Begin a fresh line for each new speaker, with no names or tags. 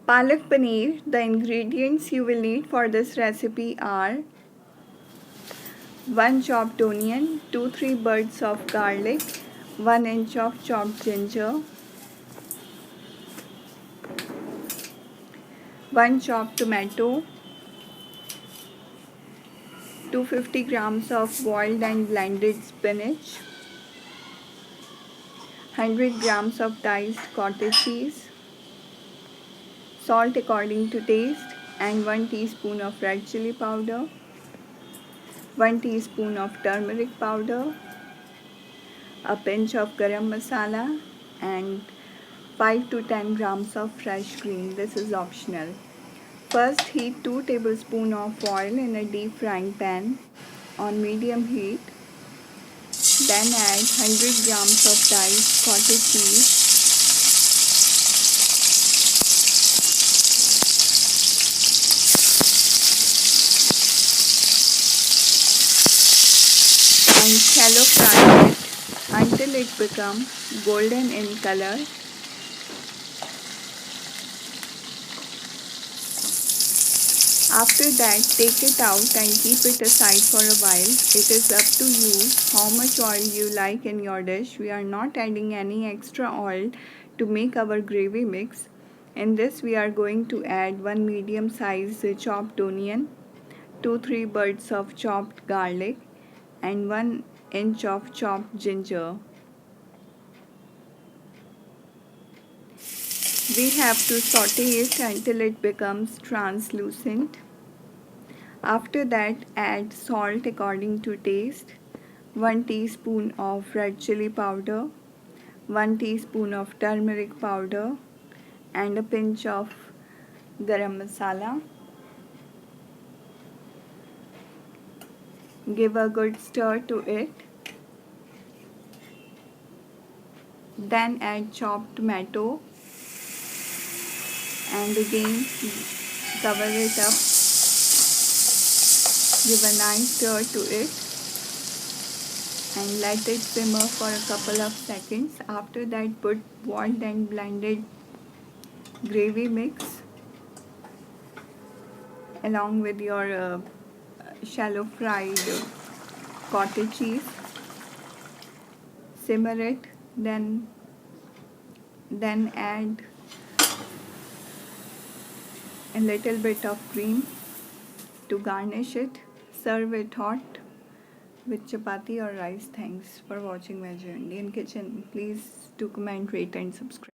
Palak Paneer. The ingredients you will need for this recipe are 1 chopped onion, 2-3 buds of garlic, 1 inch of chopped ginger, 1 chopped tomato, 250 grams of boiled and blended spinach, 100 grams of diced cottage cheese, salt according to taste, and 1 teaspoon of red chili powder, 1 teaspoon of turmeric powder, a pinch of garam masala, and 5 to 10 grams of fresh cream. This is optional. First, heat 2 tablespoons of oil in a deep frying pan on medium heat. Then add 100 grams of diced cottage cheese, and shallow fry it until it becomes golden in color. After that, take it out and keep it aside for a while. It is up to you how much oil you like in your dish. We are not adding any extra oil to make our gravy mix. In this, we are going to add 1 medium sized chopped onion, 2-3 buds of chopped garlic, and 1 inch of chopped ginger. We have to saute it until it becomes translucent. After that, add salt according to taste, 1 teaspoon of red chili powder, 1 teaspoon of turmeric powder, and a pinch of garam masala. Give a good stir to it. Then add chopped tomato and again cover it up. Give a nice stir to it and let it simmer for a couple of seconds. After that, put boiled and blended gravy mix along with your shallow fried cottage cheese. Simmer it, then add a little bit of cream to garnish it. Serve it hot with chapati or rice. Thanks for watching Veg Indian Kitchen. Please do comment, rate and subscribe.